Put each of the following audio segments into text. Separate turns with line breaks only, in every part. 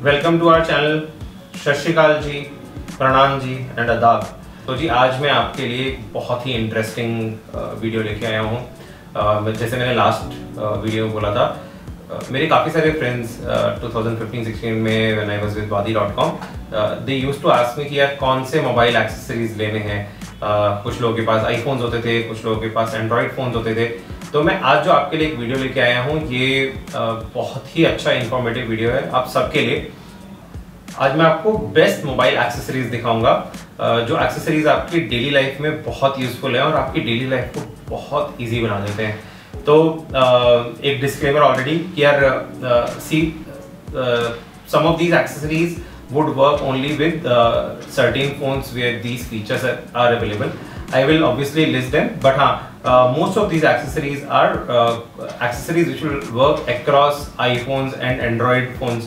Welcome to our channel. सत श्री अकाल जी, प्रणाम जी एंड आदाब। तो जी आज मैं आपके लिए एक बहुत ही इंटरेस्टिंग वीडियो लेके आया हूँ। जैसे मैंने लास्ट वीडियो में बोला था, मेरे काफ़ी सारे फ्रेंड्स 2015-16 में व्हेन आई वाज विद वादी.com they used to ask me कि यार कौन से मोबाइल एक्सेसरीज लेने हैं। कुछ लोगों के पास आईफोन्स होते थे, कुछ लोगों के पास एंड्रॉयड फ़ोन्स होते थे। तो मैं आज जो आपके लिए एक वीडियो लेके आया हूँ, ये बहुत ही अच्छा इंफॉर्मेटिव वीडियो है आप सबके लिए। आज मैं आपको बेस्ट मोबाइल एक्सेसरीज दिखाऊंगा, जो एक्सेसरीज आपकी डेली लाइफ में बहुत यूजफुल है और आपकी डेली लाइफ को बहुत इजी बना देते हैं। तो एक डिस्क्लेमर ऑलरेडी कि यार some of these accessories would work only with certain phones where these features are available. I will obviously list them, but most of these accessories are accessories which will work across iPhones and Android phones,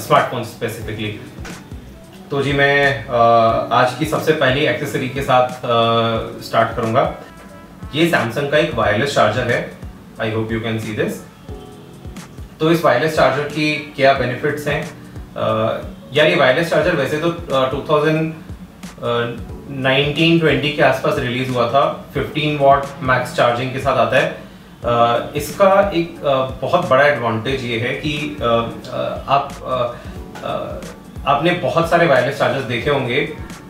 smartphones specifically. तो जी मैं आज की सबसे पहली accessory के साथ start करूंगा। ये सैमसंग का एक वायरलेस चार्जर है। I hope you can see this. तो इस वायरलेस चार्जर की क्या बेनिफिट्स हैं? यार ये वायरलेस चार्जर वैसे तो 2019-20 के आसपास रिलीज हुआ था। 15 वॉट मैक्स चार्जिंग के साथ आता है। इसका एक बहुत बड़ा एडवांटेज ये है कि आपने बहुत सारे वायरलेस चार्जर्स देखे होंगे।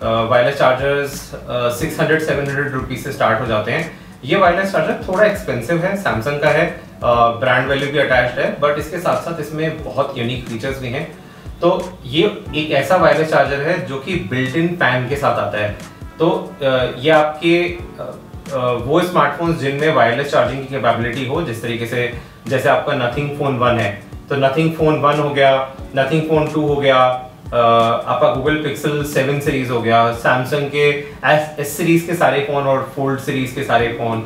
वायरलेस चार्जर्स 600-700 रुपीज से स्टार्ट हो जाते हैं। ये वायरलेस चार्जर थोड़ा एक्सपेंसिव है, सैमसंग का है, ब्रांड वैल्यू भी अटैच्ड है, बट इसके साथ साथ इसमें बहुत यूनिक फीचर्स भी हैं। तो ये एक ऐसा वायरलेस चार्जर है जो कि बिल्ट इन फैन के साथ आता है। तो ये आपके वो स्मार्टफोन्स जिनमें वायरलेस चार्जिंग की कैपेबिलिटी हो, जिस तरीके से जैसे आपका नथिंग फोन 1 है, तो नथिंग फोन 1 हो गया, नथिंग फोन 2 हो गया, आपका गूगल पिक्सल 7 सीरीज हो गया, सैमसंग के एस सीरीज के सारे फोन और फोल्ड सीरीज के सारे फोन,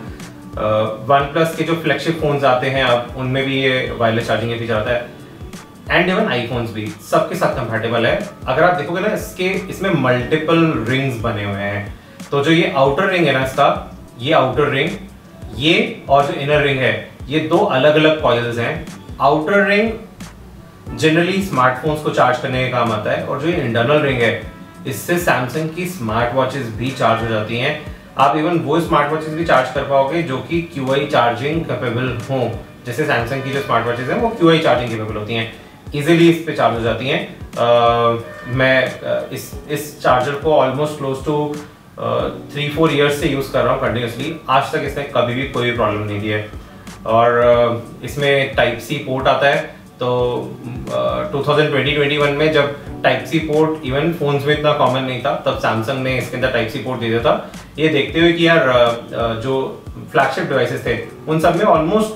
वन प्लस के जो फ्लैगशिप फोन्स आते हैं अब उनमें भी ये वायरलेस चार्जिंग का फीचर आता है। एंड इवन आईफोन्स भी सबके साथ कंपैटिबल है। अगर आप देखोगे ना, इसमें मल्टीपल रिंग्स बने हुए हैं। तो जो ये आउटर रिंग है ना इसका, ये आउटर रिंग, ये और जो इनर रिंग है, ये दो अलग अलग कॉइल्स हैं। आउटर रिंग जनरली स्मार्टफोन्स को चार्ज करने का काम आता है, और जो ये इंटरनल रिंग है, इससे सैमसंग की स्मार्ट वॉचेस भी चार्ज हो जाती हैं। आप इवन वो स्मार्ट वॉचेस भी चार्ज कर पाओगे जो कि QI चार्जिंग कैपेबल हो। जैसे सैमसंग की जो स्मार्ट वॉचेस हैं वो QI चार्जिंग कैपेबल होती हैं, इजीली इस पे चार्ज हो जाती हैं। मैं इस चार्जर को ऑलमोस्ट क्लोज टू 3-4 ईयर्स से यूज़ कर रहा हूँ कंटिन्यूसली। आज तक इसने कभी भी कोई प्रॉब्लम नहीं दी है। और इसमें टाइप सी पोर्ट आता है। तो 2020-21 में जब type C port even phones में इतना कॉमन नहीं था, तब सैमसंग ने इसके अंदर टाइप सी पोर्ट दे दिया था। ये देखते हुए कि यार जो फ्लैगशिप डिवाइसेस थे उन सब में ऑलमोस्ट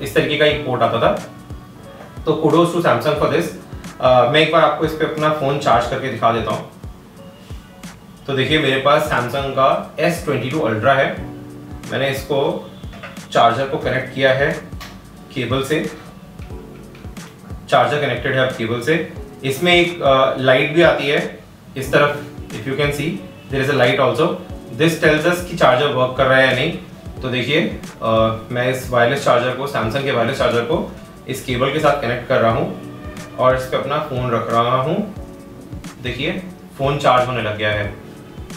इस तरीके का एक पोर्ट आता था। तो kudos to Samsung for this. मैं एक बार आपको इस पे अपना फोन चार्ज करके दिखा देता हूँ। तो देखिए मेरे पास सैमसंग का S22 अल्ट्रा है। मैंने इसको चार्जर को कनेक्ट किया है केबल से। चार्जर कनेक्टेड है अब केबल से। इसमें एक लाइट भी आती है इस तरफ, if you can see there is a light also. This tells us कि चार्जर वर्क कर रहा है या नहीं। तो देखिए मैं इस वायरलेस चार्जर को, सैमसंग के वायरलेस चार्जर को इस केबल के साथ कनेक्ट कर रहा हूँ और इस पे अपना फोन रख रहा हूँ। देखिए फोन चार्ज होने लग गया है।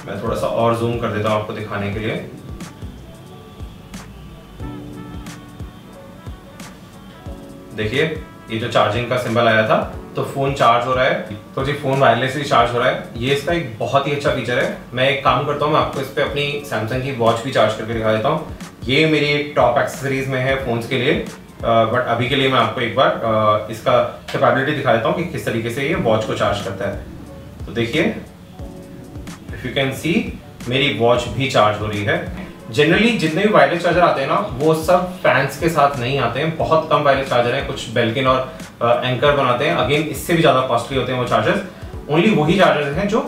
मैं थोड़ा सा और जूम कर देता हूँ आपको दिखाने के लिए। देखिए ये जो चार्जिंग का सिंबल आया था, तो फोन चार्ज हो रहा है। तो जी फोन वायरलेसली चार्ज हो रहा है। ये इसका एक बहुत ही अच्छा फीचर है। मैं एक काम करता हूँ, मैं आपको इस पे अपनी सैमसंग की वॉच भी चार्ज करके दिखा देता हूँ। ये मेरी टॉप एक्सेसरीज में है फोन्स के लिए, बट अभी के लिए मैं आपको एक बार इसका कैपेबिलिटी दिखा देता हूँ कि किस तरीके से ये वॉच को चार्ज करता है। तो देखिए इफ यू कैन सी मेरी वॉच भी चार्ज हो रही है। जनरली जितने भी वायरलेस चार्जर आते हैं ना, वो सब फैंस के साथ नहीं आते हैं। बहुत कम वायरलेस चार्जर हैं, कुछ बेल्किन और एंकर बनाते हैं। अगेन इससे भी ज़्यादा कॉस्टली होते हैं वो चार्जर्स। ओनली वही चार्जर्स हैं जो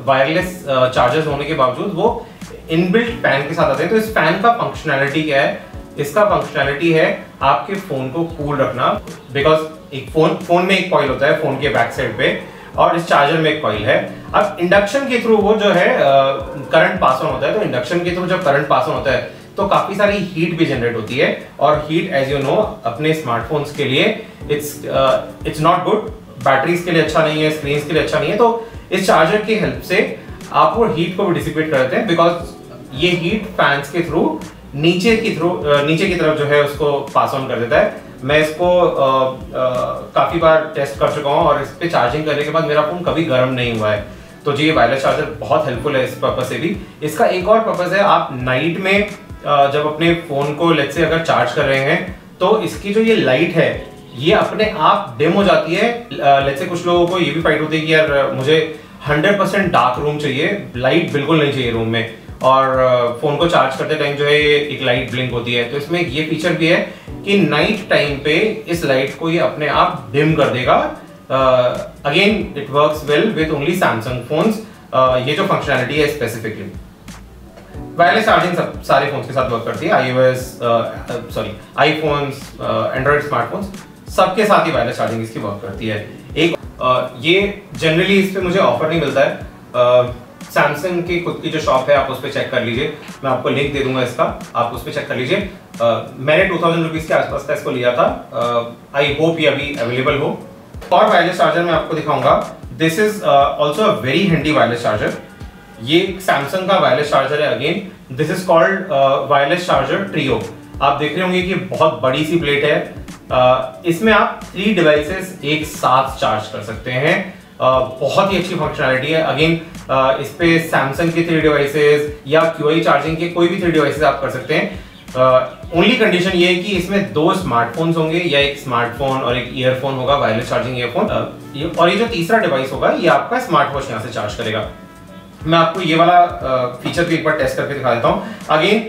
वायरलेस चार्जर्स होने के बावजूद वो इनबिल्ट फैन के साथ आते हैं। तो इस फैन का फंक्शनैलिटी क्या है? इसका फंक्शनैलिटी है आपके फोन को कूल रखना। बिकॉज एक फोन में एक कॉइल होता है फोन के बैक साइड पे, और इस चार्जर में एक कॉइल है। अब इंडक्शन के थ्रू वो जो है करंट पास ऑन होता है। तो इंडक्शन के थ्रू जब करंट पास ऑन होता है तो काफी सारी हीट भी जनरेट होती है, और हीट एज यू नो अपने स्मार्टफोन्स के लिए इट्स नॉट गुड, बैटरीज के लिए अच्छा नहीं है, स्क्रीन के लिए अच्छा नहीं है। तो इस चार्जर की हेल्प से आप वो हीट को भी डिसिपेट कर देते हैं, बिकॉज ये हीट फैंस के थ्रू नीचे की तरफ जो है उसको पास ऑन कर देता है। मैं इसको काफी बार टेस्ट कर चुका हूँ और इस पे चार्जिंग करने के बाद मेरा फोन कभी गर्म नहीं हुआ है। तो जी ये वायरलेस चार्जर बहुत हेल्पफुल है इस पर्पज से भी। इसका एक और पर्पज है, आप नाइट में जब अपने फोन को लेट्स से अगर चार्ज कर रहे हैं तो इसकी जो ये लाइट है ये अपने आप डिम हो जाती है। लेट्स से कुछ लोगों को ये भी फाइट होती है कि यार मुझे 100% डार्क रूम चाहिए, लाइट बिल्कुल नहीं चाहिए रूम में, और फोन को चार्ज करते टाइम जो है एक लाइट ब्लिंक होती है। तो इसमें ये फीचर भी है कि नाइट टाइम पे इस लाइट को ये अपने आप डिम कर देगा। Again it works well with only Samsung phones, ये जो फंक्शनैलिटी है स्पेसिफिकली। वायरलेस चार्जिंग सब सारे फोन्स के साथ वर्क करती है, आईफोन्स, एंड्रॉइड स्मार्टफोन्स सबके साथ ही वायरलेस चार्जिंग इसकी वर्क करती है। एक ये जनरली इस पे मुझे ऑफर नहीं मिलता है। सैमसंग की खुद की जो शॉप है आप उस पर चेक कर लीजिए, मैं आपको लिंक दे दूंगा इसका, आप उस पर चेक कर लीजिए। मैंने 2000 रुपीज के आसपास का इसको लिया था। आई होप ये अभी अवेलेबल हो। और वायरलेस चार्जर मैं आपको दिखाऊंगा। This is also a very handy wireless charger. ये सैमसंग का वायरलेस चार्जर है। Again this is called wireless charger trio. आप देख रहे होंगे कि बहुत बड़ी सी प्लेट है। इसमें आप 3 डिवाइसेस एक साथ चार्ज कर सकते हैं। बहुत ही अच्छी फंक्शनैलिटी है। अगेन इस पे सैमसंग के 3 डिवाइसेस या QI चार्जिंग के कोई भी 3 डिवाइसेस आप कर सकते हैं। ओनली कंडीशन ये है कि इसमें 2 स्मार्टफोन्स होंगे, या एक स्मार्टफोन और एक ईयरफोन होगा, वायरलेस चार्जिंग ईयरफोन। और ये जो तीसरा डिवाइस होगा ये आपका स्मार्ट वॉच यहाँ से चार्ज करेगा। मैं आपको ये वाला फीचर भी एक बार टेस्ट करके दिखा देता हूँ। अगेन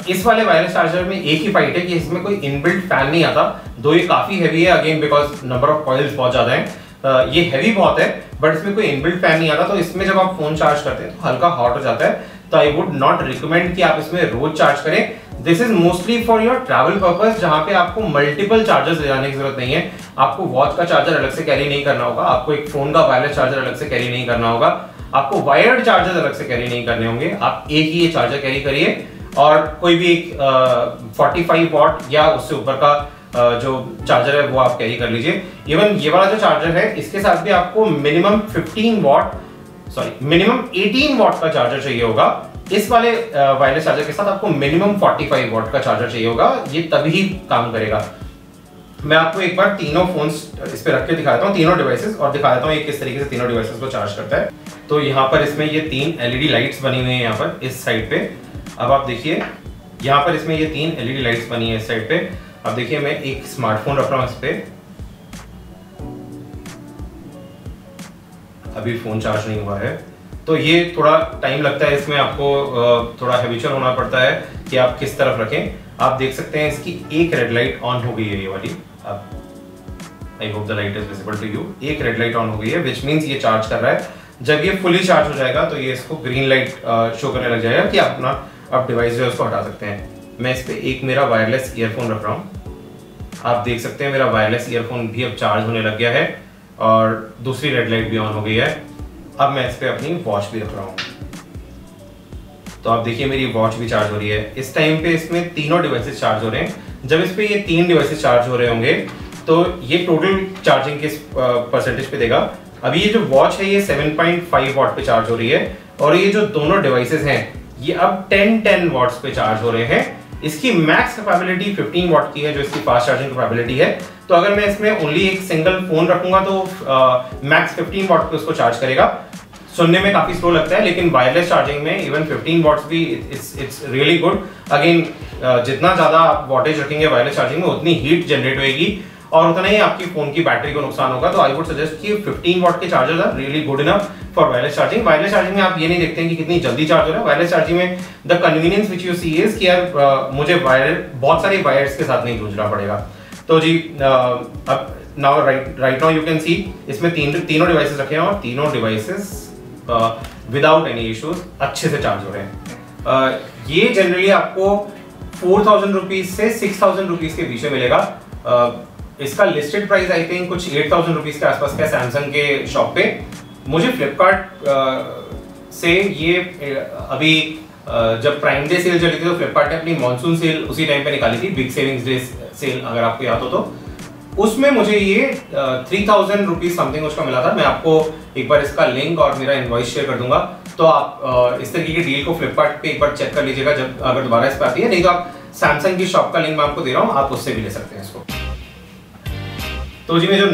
इस वाले वायरलेस चार्जर में एक ही फाइट है कि इसमें कोई इनबिल्ट फैन नहीं आता, दो ये काफी हैवी है। Again because number of coils बहुत ज्यादा है, ये हैवी बहुत है, बट इसमें कोई इनबिल्ट फैन नहीं आता। तो इसमें जब आप फोन चार्ज करते हैं तो हल्का हॉट हो जाता है। तो आई वुड नॉट रिकमेंड कि आप इसमें रोज चार्ज करें। This is mostly for your travel purpose, जहां पे आपको मल्टीपल चार्जर्स ले जाने की जरूरत नहीं है। आपको वॉच का चार्जर अलग से कैरी नहीं करना होगा, आपको एक फोन का वायरलेस चार्जर अलग से कैरी नहीं करना होगा, आपको वायर्ड चार्जर अलग से कैरी नहीं करने होंगे। आप एक ही ये चार्जर कैरी करिए, और कोई भी एक 45 वॉट या उससे ऊपर का जो चार्जर है वो आप कैरी कर लीजिए। इवन ये वाला जो चार्जर है इसके साथ भी आपको मिनिमम 18 वॉट का चार्जर चाहिए होगा। इस वाले वायरलेस चार्जर के साथ आपको मिनिमम 45 वॉट का चार्जर चाहिए होगा, ये तभी काम करेगा। मैं आपको एक बार तीनों फोन्स इस पे रख के दिखाता हूँ, तीनों डिवाइसेस, और दिखा देता हूँ ये किस तरीके से तीनों डिवाइसेस को चार्ज करता है। तो यहाँ पर इसमें ये 3 LED लाइट्स बनी हुई हैं यहाँ पर इस साइड पे। अब आप देखिए यहाँ पर इसमें ये 3 LED लाइट्स बनी है इस साइड पे। अब देखिए मैं एक स्मार्टफोन रख रहा हूँ इस पे, अभी फोन चार्ज नहीं हुआ है, तो ये थोड़ा टाइम लगता है इसमें, आपको थोड़ा हैबिचुअल होना पड़ता है कि आप किस तरफ रखें। आप देख सकते हैं इसकी एक रेड लाइट ऑन हो गई है, ये वाली। अब I hope the light is visible to you. एक रेड लाइट ऑन हो गई है, विच मींस ये चार्ज कर रहा है। जब ये फुली चार्ज हो जाएगा तो ये इसको ग्रीन लाइट शो करने लग जाएगा कि आप अपना आप डिवाइस जो है उसको हटा सकते हैं। मैं इस पे एक मेरा वायरलेस ईयरफोन रख रहा हूँ। आप देख सकते हैं मेरा वायरलेस ईयरफोन भी अब चार्ज होने लग गया है, और दूसरी रेड लाइट भी ऑन हो गई है। अब मैं इस पे अपनी वॉच भी रख रहा हूँ, तो आप देखिए मेरी वॉच भी चार्ज हो रही है। इस टाइम पे इसमें तीनों डिवाइसेस चार्ज हो रहे हैं। जब इस पे ये 3 डिवाइसेस चार्ज हो रहे होंगे तो ये टोटल चार्जिंग किस परसेंटेज पे देगा। अभी ये जो वॉच है ये 7.5 वॉट पे चार्ज हो रही है, और ये जो दोनों डिवाइसेस हैं ये अब 10 वॉट्स पे चार्ज हो रहे हैं। इसकी मैक्स कैपेबिलिटी 15 वॉट की है, जो इसकी फास्ट चार्जिंग कैपेबिलिटी है। तो अगर मैं इसमें ओनली एक सिंगल फोन रखूंगा तो मैक्स 15 वॉट पे उसको चार्ज करेगा। सुनने में काफी स्लो लगता है, लेकिन वायरलेस चार्जिंग में इवन 15 वॉट्स भी इट्स रियली गुड। अगेन जितना ज्यादा आप वॉटेज रखेंगे वायरलेस चार्जिंग में उतनी हीट जनरेट होगी, और उतना ही आपकी फोन की बैटरी को नुकसान होगा। तो आई वुड सजेस्ट कि 15 वॉट के chargers are really good enough for wireless charging. Wireless charging में आप ये नहीं देखते हैं कि कितनी जल्दी चार्ज हो रहा है। वायरलेस चार्जिंग में the convenience which you see is कि यार मुझे बहुत सारे वायर्स के साथ नहीं जूझना पड़ेगा। तो जी अब now right now you can सी इसमें तीनों डिवाइसेस रखे हैं, और तीनों डिवाइसेस विदाउट एनी इश्यूज अच्छे से चार्ज हो रहे हैं। ये जनरली आपको 4000 रुपीज से 6000 रुपीज के बीच में मिलेगा। इसका लिस्टेड प्राइस आई थिंक कुछ 8000 रुपीज के आसपास का सैमसंग के शॉप पे। मुझे फ्लिपकार्ट से ये अभी जब प्राइम डे सेल चली थी तो फ्लिपकार्ट ने अपनी मॉनसून सेल उसी टाइम पे निकाली थी, बिग सेविंग्स डे सेल, अगर आपको याद हो तो। उसमें मुझे ये 3000 रुपीज समथिंग उसका मिला था। मैं आपको एक बार इसका लिंक और मेरा इनवॉइस शेयर कर दूंगा, तो आप इस तरीके की डील को फ्लिपकार्ट पे एक बार चेक कर लीजिएगा जब अगर दोबारा इस पर आती है। नहीं तो आप सैमसंग की शॉप का लिंक मैं आपको दे रहा हूँ, आप उससे भी ले सकते हैं इसको। तो जी मैं जो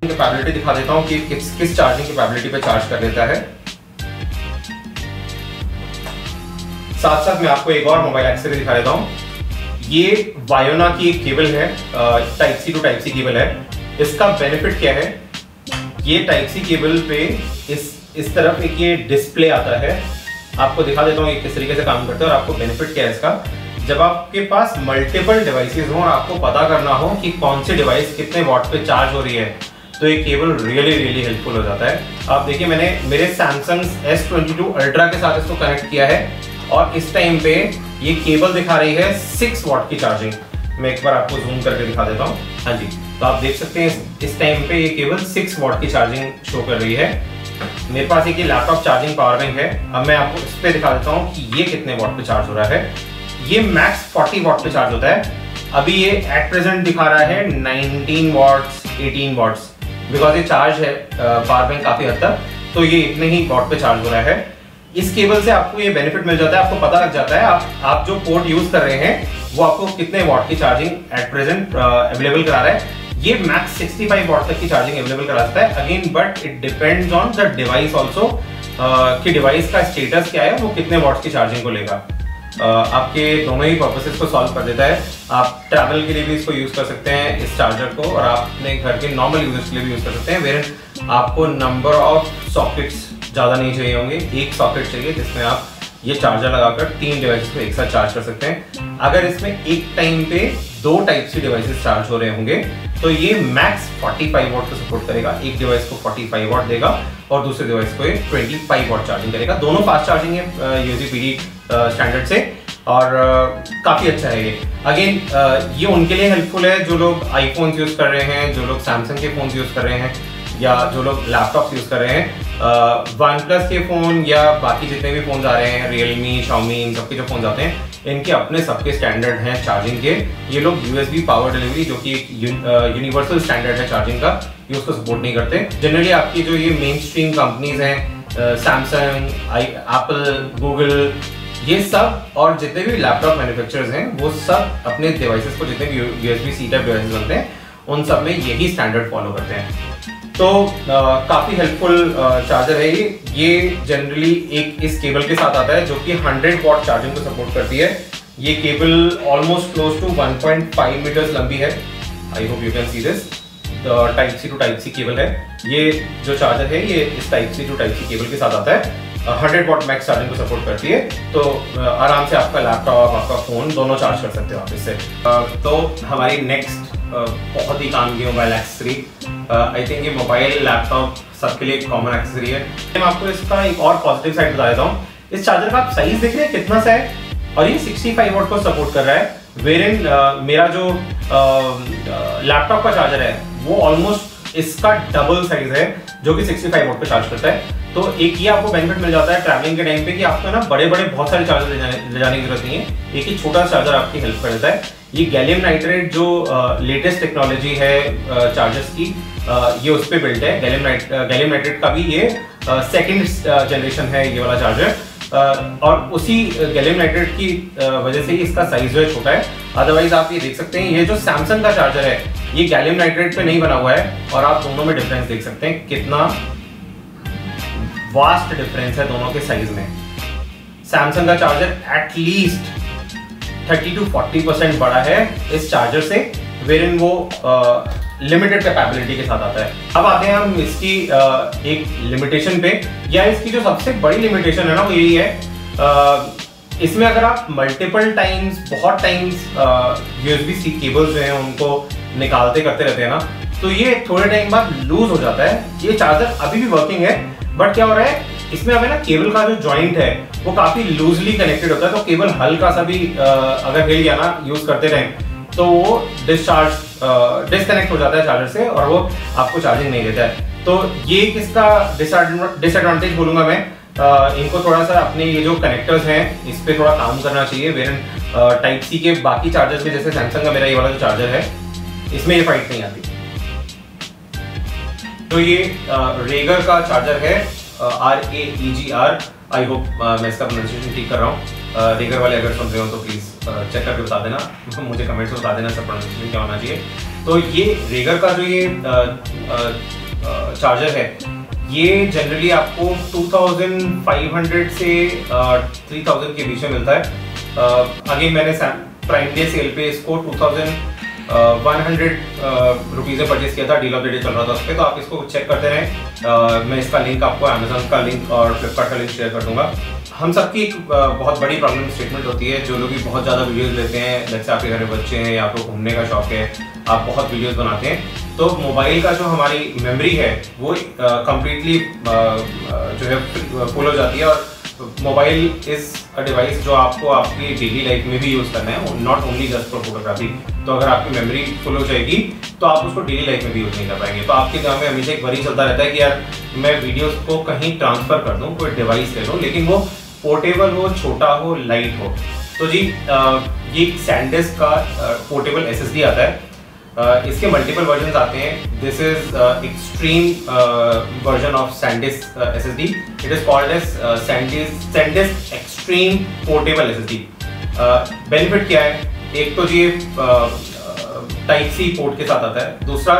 कैपेबिलिटी दिखा देता हूँ कि किस चार्जिंग कैपेबिलिटी पे चार्ज कर लेता है। साथ साथ मैं आपको एक और मोबाइल एक्सेसरी दिखा देता हूँ। ये वायोना की एक केबल है, type C to type C cable है। इसका बेनिफिट क्या है, ये टाइप सी केबल पे इस तरफ एक ये डिस्प्ले आता है। आपको दिखा देता हूँ ये किस तरीके से काम करता है और आपको बेनिफिट क्या है इसका। जब आपके पास मल्टीपल डिवाइसेस हो और आपको पता करना हो कि कौन सी डिवाइस कितने वॉट पे चार्ज हो रही है, तो ये केबल रियली हेल्पफुल हो जाता है। आप देखिए मैंने मेरे सैमसंग S22 अल्ट्रा के साथ इसको कनेक्ट किया है और इस टाइम पे ये केबल दिखा रही है 6 वॉट की चार्जिंग। मैं एक बार आपको जूम करके दिखा देता हूँ। हाँ जी, तो आप देख सकते हैं इस टाइम पे ये केबल 6 वॉट की चार्जिंग शो कर रही है। मेरे पास एक लैपटॉप चार्जिंग पावर बैंक है। अब मैं आपको इस पे दिखा देता हूँ कि ये कितने वॉट पे चार्ज हो रहा है। ये मैक्स 40 वॉट पे चार्ज होता है। अभी ये एट प्रेजेंट दिखा रहा है 19 वॉट्स 18 वॉट्स, बिकॉज ये चार्ज है पावर बैंक काफी हद तक, तो ये इतने ही वॉट पे चार्ज हो रहा है। इस केबल से आपको ये बेनिफिट मिल जाता है, आपको पता लग जाता है आप जो पोर्ट यूज कर रहे हैं वो आपको कितने वॉट की चार्जिंग एट प्रेजेंट अवेलेबल करा रहा है। ये मैक्स 65 वॉट तक की चार्जिंग अवेलेबल कराता है again, but it depends on the device also कि डिवाइस का स्टेटस क्या है, वो कितने वॉट की चार्जिंग को लेगा। आपके दोनों ही पर्पसेस को सॉल्व कर देता है। आप ट्रैवल के लिए भी इसको यूज कर सकते हैं इस चार्जर को, और आप अपने घर के नॉर्मल यूजर्स के लिए भी यूज कर सकते हैं, वेयर आपको नंबर ऑफ सॉकेट्स ज़्यादा नहीं चाहिए होंगे। एक सॉकेट चाहिए जिसमें आप ये चार्जर लगाकर 3 डिवाइसेस को एक साथ चार्ज कर सकते हैं। अगर इसमें एक टाइम पे 2 टाइप सी डिवाइसेस चार्ज हो रहे होंगे तो ये मैक्स 45 वॉट को सपोर्ट करेगा। एक डिवाइस को 45 वॉट देगा और दूसरे डिवाइस को 25 वॉट चार्जिंग करेगा। दोनों फास्ट चार्जिंग है यूजीपीडी स्टैंडर्ड से, और काफ़ी अच्छा है ये। अगेन ये उनके लिए हेल्पफुल है जो लोग आईफोन यूज़ कर रहे हैं, जो लोग सैमसंग के फ़ोन यूज़ कर रहे हैं, या जो लोग लैपटॉप यूज़ कर रहे हैं। वन प्लस के फ़ोन या बाकी जितने भी फ़ोन आ रहे हैं, रियलमी, शाओमी, इन सबके जो फ़ोन आते हैं, इनके अपने सबके स्टैंडर्ड हैं चार्जिंग के। ये लोग यूएसबी पावर डिलीवरी, जो कि एक यूनिवर्सल स्टैंडर्ड है चार्जिंग का, ये उसको सपोर्ट नहीं करते। जनरली आपकी जो ये मेन स्ट्रीम कंपनीज हैं, सैमसंग, एप्पल, गूगल, ये सब और जितने भी लैपटॉप मैन्युफैक्चरर्स हैं, वो सब अपने डिवाइसेस को, जितने भी यूएसबी सी टाइप डिवाइसेस बनते हैं, उन सब में यही स्टैंडर्ड फॉलो करते हैं। तो काफ़ी हेल्पफुल चार्जर है ये जनरली एक इस केबल के साथ आता है जो कि 100 वॉट चार्जिंग को सपोर्ट करती है। ये cable almost close to 1.5 metres लंबी है। I hope you can see this. Type C to type C cable है। ये जो चार्जर है ये इस type C to type C cable के साथ आता है। 100 वॉट मैक्स चार्जिंग को सपोर्ट करती है, तो आराम से आपका लैपटॉप, आपका फ़ोन दोनों चार्ज कर सकते हो आप इससे। तो हमारी नेक्स्ट बहुत ही काम की मोबाइल एक्सेसरी, आई थिंक ये मोबाइल लैपटॉप सबके लिए कॉमन एक्सेसरी है। मैं आपको इसका एक और पॉजिटिव साइड बता देता हूँ। इस चार्जर का आप साइज देख रहे हैं कितना सा है, और ये 65 वॉट को सपोर्ट कर रहा है, वेरिन मेरा जो लैपटॉप का चार्जर है वो ऑलमोस्ट इसका डबल साइज है, जो कि 65 वॉट पे चार्ज करता है। तो एक ये आपको बेनिफिट मिल जाता है ट्रैवलिंग के टाइम पे कि आपको ना बड़े बड़े बहुत सारे चार्जर ले जाने की जरूरत नहीं है, एक ही छोटा चार्जर आपकी हेल्प कर देता है। ये गैलियम नाइट्रेट जो लेटेस्ट टेक्नोलॉजी है चार्जर्स की, ये उस पर बिल्ट है। गैलियम नाइट्रेट का भी ये सेकेंड जनरेशन है ये वाला चार्जर, और उसी गैलियम नाइट्रेट की वजह से ही इसका साइज जो है छोटा है। अदरवाइज आप ये देख सकते हैं, ये जो सैमसंग का चार्जर है ये गैलियम नाइट्रेट पे नहीं बना हुआ है, और आप दोनों में डिफरेंस देख सकते हैं, कितना वास्ट डिफरेंस है दोनों के साइज में। सैमसंग का चार्जर एटलीस्ट 30 to 40% बड़ा है इस चार्जर से, वेरिन वो लिमिटेड कैपेबिलिटी के साथ आता है। अब आते हैं हम इसकी एक लिमिटेशन पे, या इसकी जो सबसे बड़ी लिमिटेशन है ना वो यही है, इसमें अगर आप मल्टीपल टाइम्स, बहुत टाइम्स USB-C केबल्स जो हैं उनको निकालते करते रहते हैं ना, तो ये थोड़े टाइम बाद लूज हो जाता है। ये चार्जर अभी भी वर्किंग है, बट क्या हो रहा है इसमें हमें ना केबल का जो जॉइंट है वो काफी लूजली कनेक्टेड होता है, तो केबल हल्का सा भी अगर हिल गया ना यूज करते रहें तो वो डिस्कनेक्ट हो जाता है चार्जर से, और वो आपको चार्जिंग नहीं देता है। तो ये किसका डिसएडवांटेज बोलूंगा मैं, इनको थोड़ा सा अपने ये जो कनेक्टर्स हैं इस पे थोड़ा काम करना चाहिए। वेरिन टाइप सी के बाकी चार्जर्स में, जैसे सैमसंग का मेरा ये वाला जो चार्जर है इसमें ये फाइट नहीं आती। तो ये रेगर का चार्जर है, RAEGR, आई होप मैं इसका प्रोनाउंसिएशन ठीक कर रहा हूँ। रेगर वाले अगर सुन रहे हो तो प्लीज चेक करके बता देना, मुझे कमेंट्स में बता देना इसका प्रोनाउंसिएशन क्या होना चाहिए। तो ये रेगर का जो ये चार्जर है ये जनरली आपको 2500 से 3000 के बीच में मिलता है। अगेन मैंने प्राइम डे सेल पे इसको 2100 रुपीज़ में परचेज किया था, डील ऑफ द डे चल रहा था उस पर, तो आप इसको चेक करते रहें। मैं इसका लिंक आपको अमेजोन का लिंक और फ्लिपकार्ट का लिंक शेयर कर दूंगा। हम सबकी एक बहुत बड़ी प्रॉब्लम स्टेटमेंट होती है, जो लोग भी बहुत ज़्यादा वीडियोस लेते हैं, जैसे आपके घर में बच्चे हैं या आपको घूमने का शौक है, आप बहुत वीडियोस बनाते हैं, तो मोबाइल का जो हमारी मेमोरी है वो कम्प्लीटली जो है फुल हो जाती है। और मोबाइल इज अ डिवाइस जो आपको आपकी डेली लाइफ में भी यूज़ करना है, not only just for photography. तो अगर आपकी मेमोरी फुल हो जाएगी तो आप उसको डेली लाइफ में भी यूज़ नहीं कर पाएंगे। तो आपके दिमाग में हमेशा एक वरी चलता रहता है कि यार मैं वीडियोस को कहीं ट्रांसफ़र कर दूँ, कोई डिवाइस ले लूँ, लेकिन वो पोर्टेबल हो, छोटा हो, लाइट हो। तो जी ये SanDisk का पोर्टेबल SSD आता है। इसके मल्टीपल वर्जन आते हैं। This is extreme version of SanDisk SSD। It is called as SanDisk extreme portable SSD। Benefit क्या है, एक तो ये टाइप सी पोर्ट के साथ आता है, दूसरा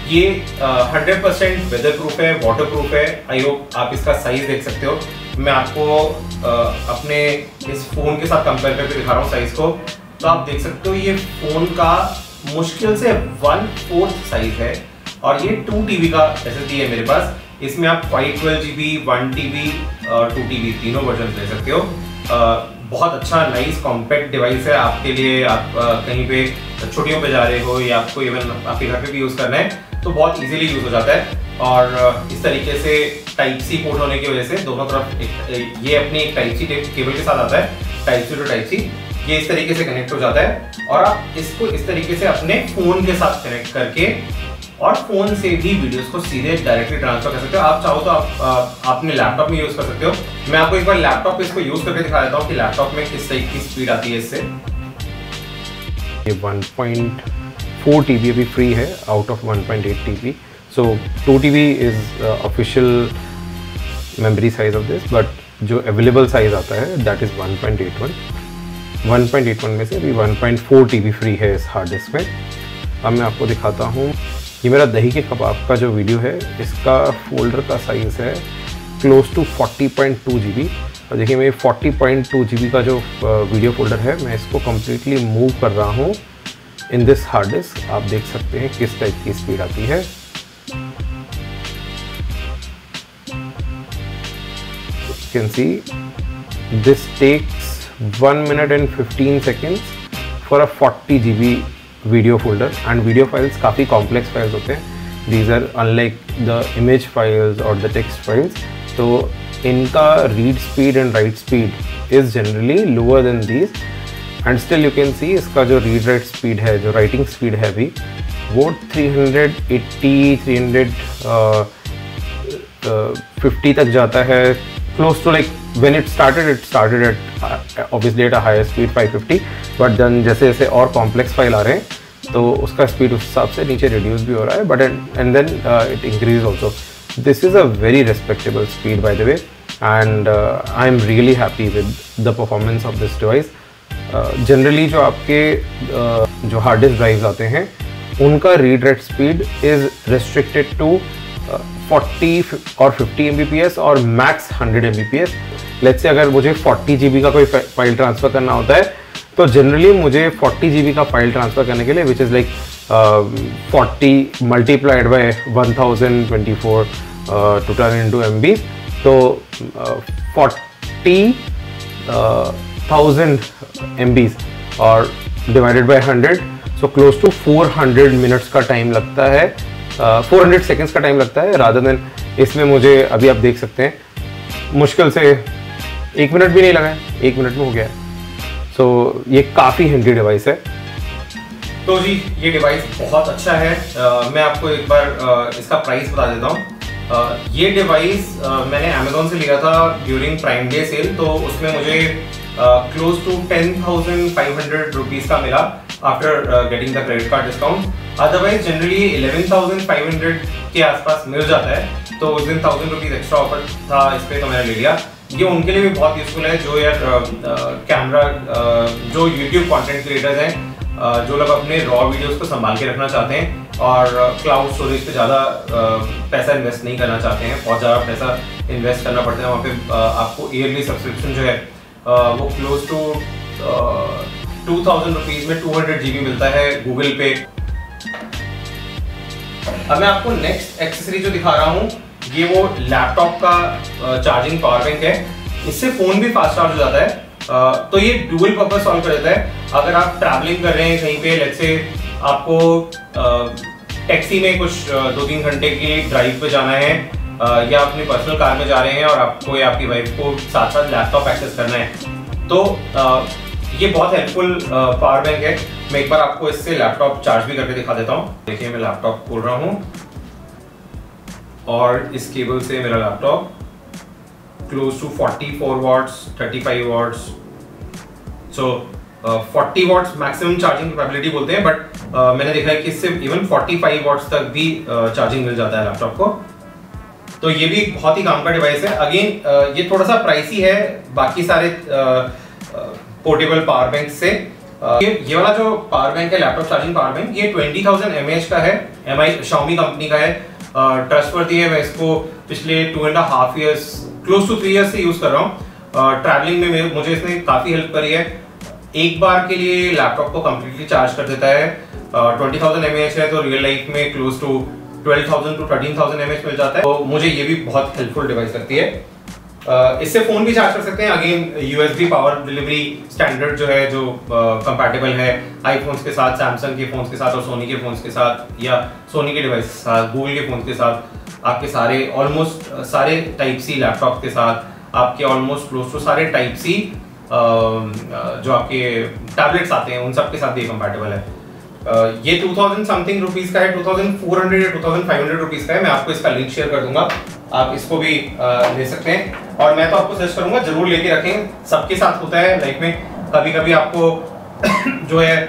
ये 100% वेदर प्रूफ है, वाटर प्रूफ है। आई होप आप इसका साइज देख सकते हो। मैं आपको अपने इस फोन के साथ कंपेयर करके दिखा रहा हूँ साइज को, तो आप देख सकते हो ये फोन का मुश्किल से 1/4 साइज है, और ये 2 TB का SSD है मेरे पास। इसमें आप 512 GB, 1 TB और 2 TB तीनों वर्जन ले सकते हो। बहुत अच्छा नाइस कॉम्पैक्ट डिवाइस है आपके लिए। आप कहीं पे छुट्टियों पे जा रहे हो या आपको इवन आपके घर पे भी यूज़ करना है तो बहुत इजीली यूज़ हो जाता है। और इस तरीके से टाइप सी पोर्ट होने की वजह से दोनों तरफ ये अपनी एक टाइप सी केबल के साथ आता है, type C to type C, ये इस तरीके से कनेक्ट हो जाता है, और आप इसको इस तरीके से अपने फ़ोन के साथ कनेक्ट करके और फ़ोन से भी वीडियोस को सीधे डायरेक्टली ट्रांसफर कर सकते हो। आप चाहो तो आप अपने लैपटॉप में यूज़ कर सकते हो। मैं आपको एक बार लैपटॉप पे इसको यूज़ करके दिखा देता हूँ कि लैपटॉप में किस टाइप की स्पीड आती है इससे।
ये 1.4 TB अभी फ्री है out of 1.8 TB। So 2 TB is official memory size of this, but जो अवेलेबल साइज आता है दैट इज़ 1.81। 1.81 में से अभी 1.4 TB फ्री है इस हार्ड डिस्क में। अब मैं आपको दिखाता हूँ, ये मेरा दही के कबाब का जो वीडियो है, इसका फोल्डर का साइज़ है क्लोज टू 40.2 GB। और देखिए मेरी 40.2 GB का जो वीडियो फोल्डर है, मैं इसको कम्प्लीटली मूव कर रहा हूँ इन दिस हार्ड डिस्क। आप देख सकते हैं किस टाइप की स्पीड आती है। can see, this takes 1 minute and 15 seconds for a 40 GB video folder, and video files काफ़ी complex files होते हैं. These are unlike the image files or the text files. तो इनका read speed and write speed is generally lower than these, and still you can see इसका जो read write speed है, जो writing speed है भी, वो 380 350 तक जाता है, close to like when it started at obviously at a higher speed 550, but then जैसे जैसे और complex file आ रहे हैं तो उसका speed उस हिसाब से नीचे reduce भी हो रहा है, but and then it increases also. This is a very respectable speed by the way, and I'm really happy with the performance of this device. Generally जो आपके जो hard disk drives आते हैं उनका read write speed is restricted to 40 और 50 Mbps और max 100 Mbps. Let's say अगर मुझे 40 GB का कोई फाइल ट्रांसफ़र करना होता है तो जनरली मुझे 40 GB का फाइल ट्रांसफ़र करने के लिए which is like 40 multiplied by 1024 to turn into MB, तो 40,000 MBs और divided by 100, so close to 400 minutes का टाइम लगता है, 400 सेकेंड्स का टाइम लगता है, रादर देन इसमें मुझे अभी आप देख सकते हैं मुश्किल से 1 मिनट भी नहीं लगा है, 1 मिनट में हो गया है. सो ये काफ़ी हैंडी डिवाइस है.
तो जी ये डिवाइस बहुत अच्छा है. मैं आपको एक बार इसका प्राइस बता देता हूँ. ये डिवाइस मैंने अमेज़ॉन से लिया था ड्यूरिंग प्राइम डे सेल, तो उसमें मुझे क्लोज टू 10,500 रुपीज़ का मिला after getting the credit card discount. Otherwise generally 11,500 के आसपास मिल जाता है, तो उस दिन 1,000 रुपीज़ एक्स्ट्रा ऑफर था इस पर, तो मैंने ले लिया. ये उनके लिए भी बहुत यूजफुल है जो यार कैमरा जो यूट्यूब कंटेंट क्रिएटर्स हैं, जो लोग अपने रॉ वीडियोस को संभाल के रखना चाहते हैं और क्लाउड स्टोरेज पे ज़्यादा पैसा इन्वेस्ट नहीं करना चाहते हैं, बहुत ज़्यादा पैसा इन्वेस्ट करना पड़ता है. वहाँ पे आपको ईयरली सब्सक्रिप्शन जो है वो क्लोज टू 2,000 रुपीज़ में 200 GB मिलता है गूगल पे. अब मैं आपको नेक्स्ट एक्सेसरी जो दिखा रहा हूँ ये वो लैपटॉप का चार्जिंग पावर बैंक है. इससे फ़ोन भी फास्ट चार्ज हो जाता है, तो ये डुअल पर्पस सॉल्व कर देता है. अगर आप ट्रैवलिंग कर रहे हैं कहीं पे, लेट्स से आपको टैक्सी में कुछ 2-3 घंटे की ड्राइव पे जाना है, या अपनी पर्सनल कार में जा रहे हैं और आपको या आपकी वाइफ को साथ साथ लैपटॉप एक्सेस करना है, तो ये बहुत हेल्पफुल पावर बैंक है. मैं एक बार आपको इससे लैपटॉप चार्ज भी करके दिखा देता हूँ. देखिए मैं लैपटॉप खोल रहा हूँ और इस केबल से मेरा laptop close to 44 watts, 35 watts, so 40 watts maximum charging capability बोलते हैं, बट मैंने देखा है कि इससे इवन 45 वॉट्स तक भी चार्जिंग मिल जाता है लैपटॉप को. तो ये भी बहुत ही काम का डिवाइस है. अगेन ये थोड़ा सा प्राइसी है बाकी सारे पोर्टेबल पावर बैंक से. ये वाला जो पावर बैंक है, लैपटॉप चार्जिंग पावर बैंक, ये 20,000 mAh का है, Xiaomi कंपनी का है, ट्रस्टवर्दी है. मैं इसको पिछले 2.5 years, क्लोज टू 3 years से यूज कर रहा हूँ. ट्रैवलिंग में मुझे इसने काफी हेल्प करी है. एक बार के लिए लैपटॉप को कंप्लीटली चार्ज कर देता है. 20,000 mAh है तो रियल लाइफ में क्लोज टू 12,000 to 13,000 mAh मिल जाता है. तो मुझे ये भी बहुत हेल्पफुल डिवाइस लगती है. इससे फोन भी चार्ज कर सकते हैं. Again USB power delivery standard जो है, जो कंपैटिबल है आईफोन्स के साथ, सैमसंग के फोन्स के साथ और सोनी के फोन्स के साथ, या सोनी के डिवाइस के साथ, गूगल के फोन्स के साथ, आपके सारे ऑलमोस्ट सारे टाइप सी लैपटॉप के साथ, आपके ऑलमोस्ट क्लोज टू सारे टाइप सी जो आपके टैबलेट्स आते हैं उन सब के साथ ये कंपैटिबल है. ये 2,000 समथिंग रुपीज़ का है, 2,400 या 2,500 रुपीज़ का है. मैं आपको इसका लिंक शेयर कर दूंगा, आप इसको भी ले सकते हैं. और मैं तो आपको सजेस्ट करूंगा जरूर लेके रखें. सबके साथ होता है लाइफ में, कभी कभी आपको जो है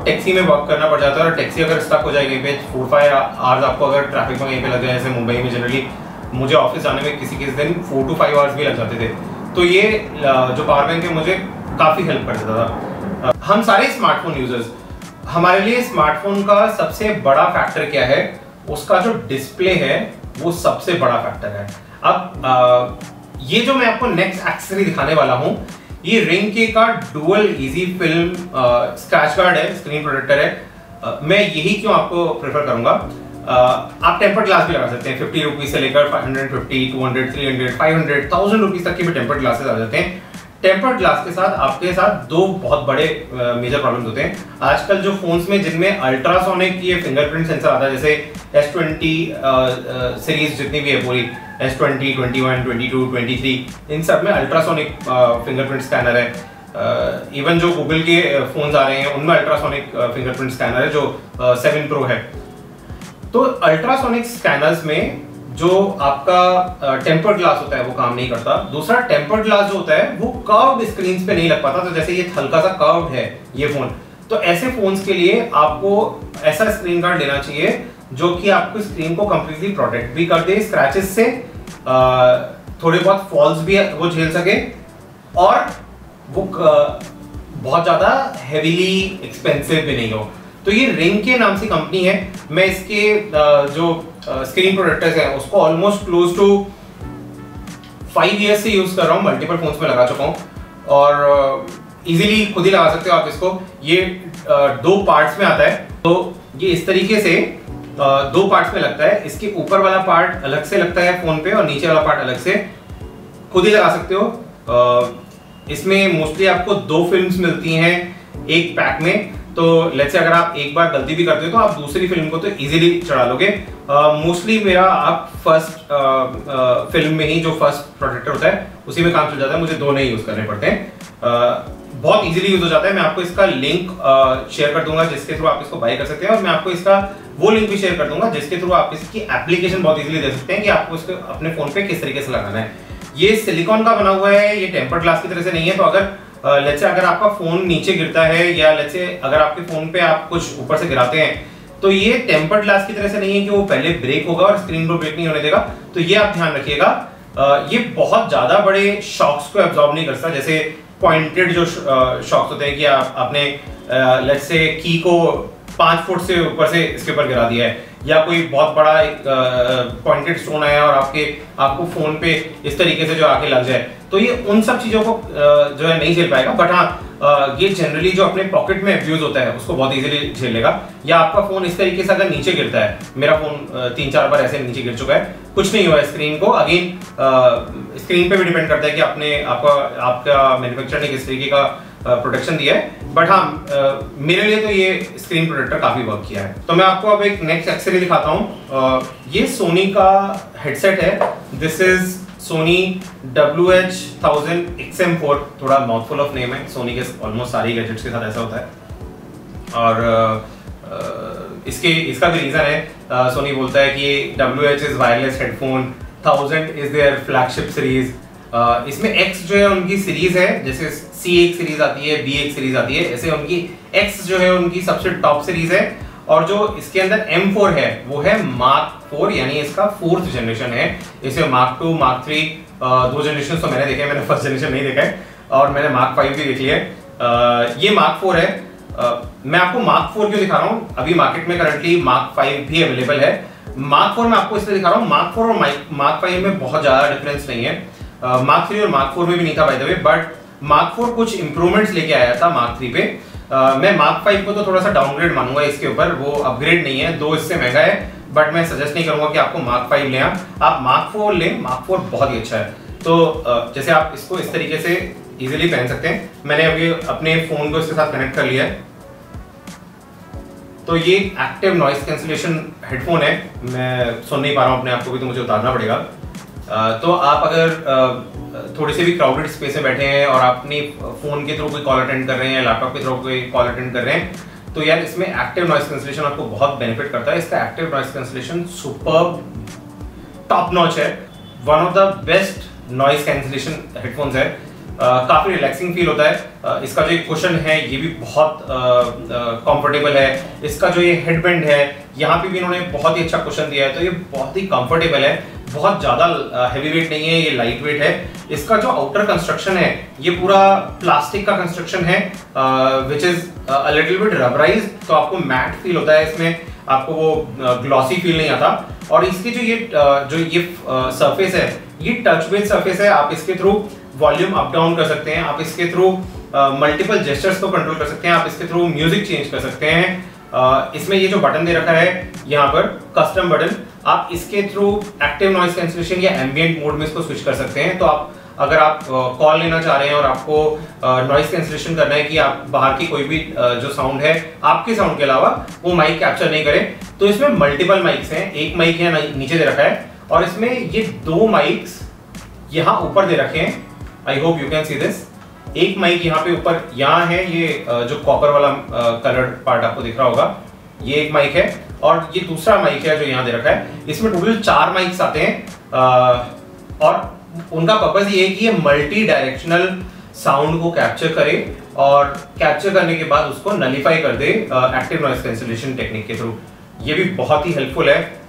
टैक्सी में वर्क करना पड़ जाता है, और टैक्सी अगर स्टक हो जाएगी पे 4-5 आवर्स आपको अगर ट्रैफिक में कहीं पे लग जाए, जैसे मुंबई में जनरली मुझे ऑफिस जाने में किसी दिन 4 to 5 आवर्स भी लग जाते थे, तो ये जो पावर बैंक है मुझे काफ़ी हेल्प कर देता था. हम सारे स्मार्टफोन यूजर्स, हमारे लिए स्मार्टफोन का सबसे बड़ा फैक्टर क्या है? उसका जो डिस्प्ले है वो सबसे बड़ा फैक्टर है. अब ये जो मैं आपको नेक्स्ट एक्सेसरी दिखाने वाला हूँ, ये रिंग के का dual easy film scratch guard है, स्क्रीन प्रोटेक्टर है. मैं यही क्यों आपको प्रेफर करूंगा, आप टेम्पर्ड ग्लास भी लगा सकते हैं। 50 रुपीज से लेकर 150, 200, 300, 500, 1000 रुपीज तक के भी टेम्पर्ड ग्लासेस आ जाते हैं। टेम्पर्ड ग्लास के साथ आपके साथ दो बहुत बड़े मेजर प्रॉब्लम्स होते हैं। आजकल जो फोन्स में जिनमें अल्ट्रासोनिक ये फिंगरप्रिंट सेंसर आता है, जैसे S20 सीरीज जितनी भी है पूरी, S20, 21, 22, 23, इन सब में अल्ट्रासोनिक फिंगरप्रिंट स्कैनर है। इवन जो गूगल के फोन्स आ रहे हैं उनमें अल्ट्रासोनिक फिंगरप्रिंट स्कैनर है, जो 7 Pro है। तो अल्ट्रासोनिक स्कैनर्स में जो आपका टेम्पर्ड ग्लास होता है वो काम नहीं करता। दूसरा, टेम्पर्ड ग्लास जो होता है वो कर्व्ड स्क्रीन पे नहीं लग पाता। तो जैसे ये हल्का सा कर्व्ड है ये फोन, तो ऐसे फोन्स के लिए आपको ऐसा स्क्रीन गार्ड लेना चाहिए जो कि आपको स्क्रीन को कंप्लीटली प्रोटेक्ट भी कर दे स्क्रैचेस से, थोड़े बहुत फॉल्स भी वो झेल सके, और वो बहुत ज्यादा हेवीली एक्सपेंसिव भी नहीं हो। तो ये रिंग के नाम से कंपनी है। मैं इसके जो स्क्रीन प्रोटेक्टर्स हैं उसको ऑलमोस्ट क्लोज टू 5 years से यूज कर रहा हूँ, मल्टीपल फोन्स में लगा चुका हूँ, और इजीली खुद ही लगा सकते हो आप इसको। ये 2 पार्ट्स में आता है, तो ये इस तरीके से 2 पार्ट्स में लगता है। इसके ऊपर वाला पार्ट अलग से लगता है फोन पे और नीचे वाला पार्ट अलग से, खुद ही लगा सकते हो। इसमें मोस्टली आपको 2 फिल्म्स मिलती हैं एक पैक में। तो लेट्स से अगर आप एक बार गलती भी करते हो तो आप दूसरी फिल्म को तो इजीली चढ़ा लोगे। मोस्टली मेरा आप फर्स्ट फिल्म में ही जो फर्स्ट प्रोटेक्टर होता है उसी में काम चल जाता है, मुझे 2 नहीं यूज करने पड़ते हैं। बहुत इजीली यूज हो जाता है। मैं आपको इसका लिंक शेयर कर दूंगा जिसके थ्रू आप इसको बाय कर सकते हैं, और मैं आपको इसका वो लिंक भी शेयर कर दूंगा जिसके थ्रू आप इसकी एप्लीकेशन बहुत इजीली दे सकते हैं कि आपको इसको अपने फोन पे किस तरीके से लगाना है। ये सिलिकॉन का बना हुआ है, ये टेम्पर्ड ग्लास की तरह से नहीं है। तो अगर लेट्स से अगर आपका फोन नीचे गिरता है, या लेट्स से अगर आपके फोन पे आप कुछ ऊपर से गिराते हैं, तो ये टेम्पर्ड ग्लास की तरह से नहीं है कि वो पहले ब्रेक होगा और स्क्रीन को ब्रेक नहीं होने देगा। तो ये आप ध्यान रखिएगा। ये बहुत ज्यादा बड़े शॉक्स को एब्जॉर्ब नहीं करता, जैसे पॉइंटेड जो शॉक्स होते हैं कि आपने लेट्स से की को 5 फुट से ऊपर से इसके ऊपर गिरा दिया है, या कोई बहुत बड़ा एक पॉइंटेड स्टोन आया और आपको फोन पे इस तरीके से जो आके लग जाए, तो ये उन सब चीजों को जो है नहीं झेल पाएगा। बट हाँ, ये जनरली जो अपने पॉकेट में अब्यूज होता है उसको बहुत इजीली झेल लेगा। या आपका फोन इस तरीके से अगर नीचे गिरता है, मेरा फोन 3-4 बार ऐसे नीचे गिर चुका है, कुछ नहीं हुआ स्क्रीन को। अगेन स्क्रीन पे भी डिपेंड करता है कि आपका मैन्युफैक्चरर ने किस तरीके का प्रोटेक्शन दिया है। बट हाँ, मेरे लिए तो ये स्क्रीन प्रोटेक्टर काफी वर्क किया है। तो मैं आपको अब एक नेक्स्ट एक्सेसरी दिखाता हूँ। ये सोनी का हेडसेट है। This is Sony WH-1000 XM4। थोड़ा माउथफुल ऑफ नेम है, सोनी के ऑलमोस्ट सारी गैजेट्स के साथ ऐसा होता है। और इसका भी रीजन है, सोनी बोलता है कि WH is wireless headphone, 1000 is their flagship series. इसमें X जो है उनकी सीरीज है, जैसे C1 सीरीज आती है, B1 सीरीज आती है, ऐसे उनकी X जो है उनकी सबसे टॉप सीरीज है। और जो इसके अंदर M4 है वो है Mark 4, यानी इसका 4th जनरेशन है। इसे Mark 2, Mark 3 2 जनरेशन तो मैंने देखे, मैंने फर्स्ट जनरेशन नहीं देखा है, और मैंने Mark 5 भी देख लिया है। ये Mark 4 है। मैं आपको Mark 4 क्यों दिखा रहा हूँ, अभी मार्केट में करंटली Mark 5 भी अवेलेबल है। Mark 4 मैं आपको इसलिए दिखा रहा हूँ, Mark 4 और Mark 5 में बहुत ज्यादा डिफरेंस नहीं है। Mark 3 और Mark 4 में भी नहीं था by the way, but Mark 4 कुछ इंप्रूवमेंट्स लेके आया था Mark 3 पे। मैं Mark 5 को तो थोड़ा सा डाउनग्रेड मानूंगा इसके ऊपर, वो अपग्रेड नहीं है, 2 इससे महंगा है, बट मैं सजेस्ट नहीं करूंगा कि आपको Mark 5 लें। आप Mark 4 लें, Mark 4 बहुत ही अच्छा है। तो जैसे आप इसको इस तरीके से इजीली पहन सकते हैं। मैंने अभी अपने फोन को इसके साथ कनेक्ट कर लिया है। तो ये एक्टिव नॉइस कैंसिलेशन हेडफोन है। मैं सुन नहीं पा रहा हूँ अपने आप को भी, तो मुझे उतारना पड़ेगा। तो आप अगर थोड़ी सी भी क्राउडेड स्पेस में बैठे हैं और आप अपनी फोन के थ्रू कोई कॉल अटेंड कर रहे हैं, लैपटॉप के थ्रू कोई कॉल अटेंड कर रहे हैं, तो यार इसमें एक्टिव नॉइस कैंसिलेशन आपको बहुत बेनिफिट करता है। इसका active noise cancellation superb top notch है, one of the best noise cancellation headphones है। काफी रिलैक्सिंग फील होता है। इसका जो कुशन है ये भी बहुत कंफर्टेबल है। इसका जो ये हेडबैंड है यहाँ पे भी इन्होंने बहुत ही अच्छा कुशन दिया है, तो ये बहुत ही कंफर्टेबल है, बहुत ज्यादा हैवी वेट नहीं है, ये लाइट वेट है। इसका जो आउटर कंस्ट्रक्शन है ये पूरा प्लास्टिक का कंस्ट्रक्शन है, which is a little bit rubberised, तो आपको मैट फील होता है, इसमें आपको वो ग्लॉसी फील नहीं आता। और इसकी जो ये सरफेस है ये टच बेस्ड सरफेस है। आप इसके थ्रू वॉल्यूम अप डाउन कर सकते हैं, आप इसके थ्रू मल्टीपल जेस्चर्स को कंट्रोल कर सकते हैं, आप इसके थ्रू म्यूजिक चेंज कर सकते हैं। इसमें ये जो बटन दे रखा है यहाँ पर कस्टम बटन, आप इसके थ्रू एक्टिव नॉइस कैंसिलेशन या एम्बिएंट मोड में इसको स्विच कर सकते हैं। तो आप अगर आप कॉल लेना चाह रहे हैं और आपको नॉइस कैंसिलेशन करना है कि आप बाहर की कोई भी जो साउंड है आपके साउंड के अलावा वो माइक कैप्चर नहीं करे, तो इसमें मल्टीपल माइक्स हैं। एक माइक यहाँ नीचे दे रखा है और इसमें ये 2 माइक्स यहाँ ऊपर दे रखे हैं। आई hope you can see this. एक माइक यहाँ पे ऊपर यहाँ है, ये जो कॉपर वाला कलर्ड पार्ट आपको दिख रहा होगा, ये एक माइक है और ये दूसरा माइक है जो यहाँ दे रखा है। इसमें टोटल 4 माइक्स आते हैं और उनका पर्पस ये है कि ये मल्टी डायरेक्शनल साउंड को कैप्चर करे और कैप्चर करने के बाद उसको नलीफाई कर दे एक्टिव नॉइस कैंसिलेशन टेक्निक के थ्रू। ये भी बहुत ही हेल्पफुल है।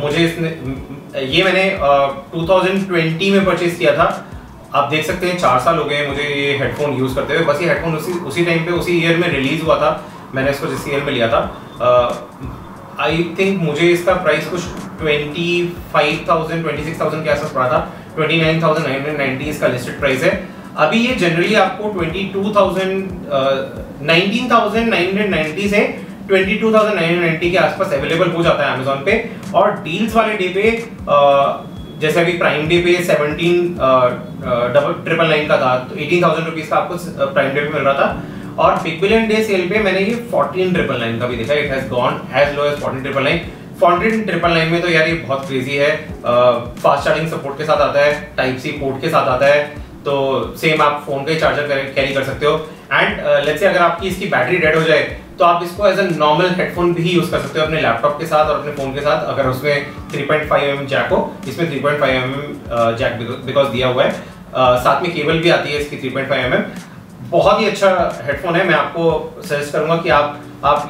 मुझे ये मैंने 2020 में परचेज किया था। आप देख सकते हैं 4 साल हो गए मुझे ये हेडफोन यूज करते हुए। बस ये हेडफोन उसी टाइम पे उसी ईयर में रिलीज हुआ था, मैंने इसको जिस ईयर में लिया था। आई थिंक मुझे इसका प्राइस कुछ 26,000 के आसपास पड़ा था। 29,990 इसका लिस्टेड प्राइस है। अभी ये जनरली आपको 19,990 से 22,990 के आसपास अवेलेबल हो जाता है अमेज़न पे। और डील्स वाले डे पे जैसे अभी प्राइम डे पे 17,999 का था, तो 18,000 रुपीज का आपको प्राइम डे पे मिल रहा था। और बिग बिलियन डे सेल पे मैंने ये 14,999 का भी देखा। It has gone as low as 14,999। 14,999 में तो यार ये बहुत क्रेजी है। फास्ट चार्जिंग सपोर्ट के साथ आता है, टाइप सी पोर्ट के साथ आता है, तो सेम आप फोन का चार्जर कैरी कर सकते हो। एंड लेट्स से अगर आपकी इसकी बैटरी डेड हो जाए तो आप इसको एज अ नॉर्मल हेडफोन भी यूज कर सकते हो अपने लैपटॉप के साथ और अपने फोन के साथ। अगर उसमें 3.5mm जैक हो, इसमें 3.5mm जैक बिकॉज दिया हुआ है। साथ में केबल भी आती है इसकी 3.5mm। बहुत ही अच्छा हेडफोन है। मैं आपको सजेस्ट करूंगा कि आप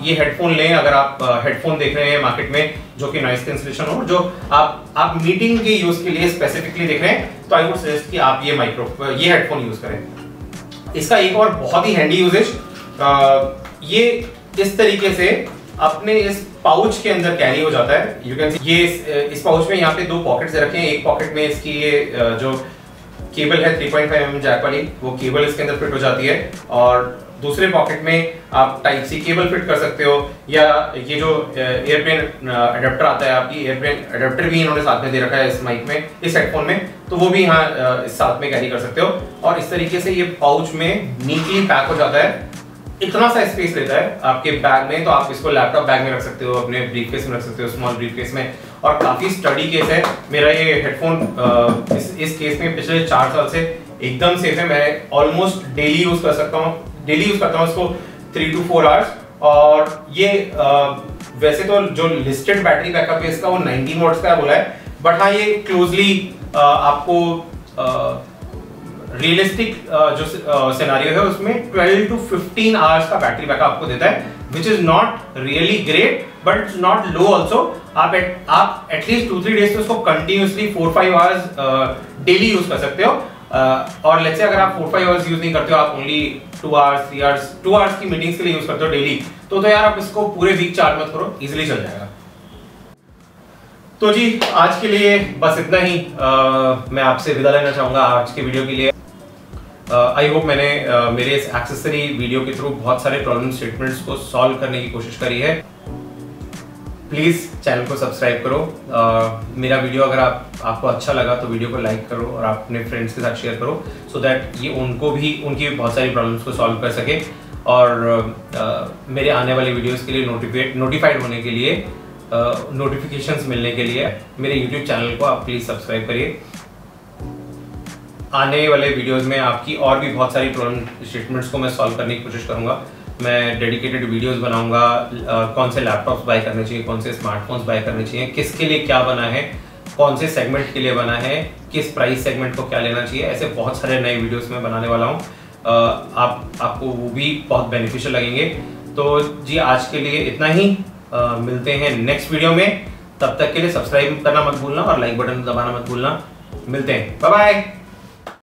ये हेडफोन लें अगर आप हेडफोन देख रहे हैं मार्केट में जो कि नॉइस कैंसिलेशन हो, जो आप मीटिंग के यूज के लिए स्पेसिफिकली देख रहे हैं, तो आई वुड सजेस्ट कि आप ये हेडफोन यूज करें। इसका एक और बहुत ही हैंडी यूजेज, ये इस तरीके से अपने इस पाउच के अंदर कैरी हो जाता है। यू कैन सी ये इस पाउच में यहाँ पे 2 पॉकेट्स रखे हैं। एक पॉकेट में इसकी ये जो केबल है 3.5mm जैक वाली, वो केबल इसके अंदर फिट हो जाती है। और दूसरे पॉकेट में आप टाइप सी केबल फिट कर सकते हो, या ये जो एयरप्लेन अडेप्टर आता है, आपकी एयरप्लेन अडेप्टर भी इन्होंने साथ में दे रखा है इस माइक में, इस हेडफोन में, तो वो भी यहाँ साथ में कैरी कर सकते हो। और इस तरीके से ये पाउच में नीटली पैक हो जाता है। इतना सा स्पेस लेता है आपके बैग में, तो आप इसको लैपटॉप बैग में रख सकते हो, अपने ब्रीफकेस में रख सकते हो, स्मॉल ब्रीफकेस में। और काफी स्टडी केस है। मेरा ये हेडफोन इस केस में पिछले 4 साल से एकदम सेफ है। मैं ऑलमोस्ट डेली यूज करता हूँ इसको 3 to 4 आवर्स। और ये वैसे तो जो लिस्टेड बैटरी बैकअप है इसका वो 19 वॉट्स का बोला है, बट हाँ ये क्लोजली आपको रियलिस्टिक जो सिनेरियो है उसमें 12 to 15 आवर्स का बैटरी बैकअप आपको देता है, which is not really great but it's not low also. आप एटलीस्ट 2-3 डेज उसको कंटिन्यूसली 4-5 आवर्स डेली यूज कर सकते हो। और लेट्स से अगर आप 4-5 आवर्स यूज नहीं करते हो, आप ओनली 2 आवर्स की मीटिंग्स के लिए यूज करते हो डेली, तो यार आप इसको पूरे वीक चार्ज मत करो, इजिली चल जाएगा। तो जी आज के लिए बस इतना ही। मैं आपसे विदा लेना चाहूंगा आज के वीडियो के लिए। आई होप मैंने मेरे इस एक्सेसरी वीडियो के थ्रू बहुत सारे प्रॉब्लम स्टेटमेंट्स को सॉल्व करने की कोशिश करी है। प्लीज़ चैनल को सब्सक्राइब करो। मेरा वीडियो अगर आपको अच्छा लगा तो वीडियो को लाइक करो और अपने फ्रेंड्स के साथ शेयर करो, सो दैट ये उनकी भी बहुत सारी प्रॉब्लम्स को सॉल्व कर सके। और मेरे आने वाले वीडियोस के लिए नोटिफाइड होने के लिए, नोटिफिकेशंस मिलने के लिए मेरे यूट्यूब चैनल को आप प्लीज़ सब्सक्राइब करिए। आने वाले वीडियोस में आपकी और भी बहुत सारी प्रॉब्लम स्टेटमेंट्स को मैं सॉल्व करने की कोशिश करूंगा। मैं डेडिकेटेड वीडियोस बनाऊंगा, कौन से लैपटॉप्स बाय करने चाहिए, कौन से स्मार्टफोन्स बाय करने चाहिए, किसके लिए क्या बना है, कौन से सेगमेंट के लिए बना है, किस प्राइस सेगमेंट को क्या लेना चाहिए, ऐसे बहुत सारे नए वीडियोस में बनाने वाला हूँ। आपको वो भी बहुत बेनिफिशियल लगेंगे। तो जी आज के लिए इतना ही। मिलते हैं नेक्स्ट वीडियो में। तब तक के लिए सब्सक्राइब करना मत भूलना और लाइक बटन दबाना मत भूलना। मिलते हैं, बाय बाय।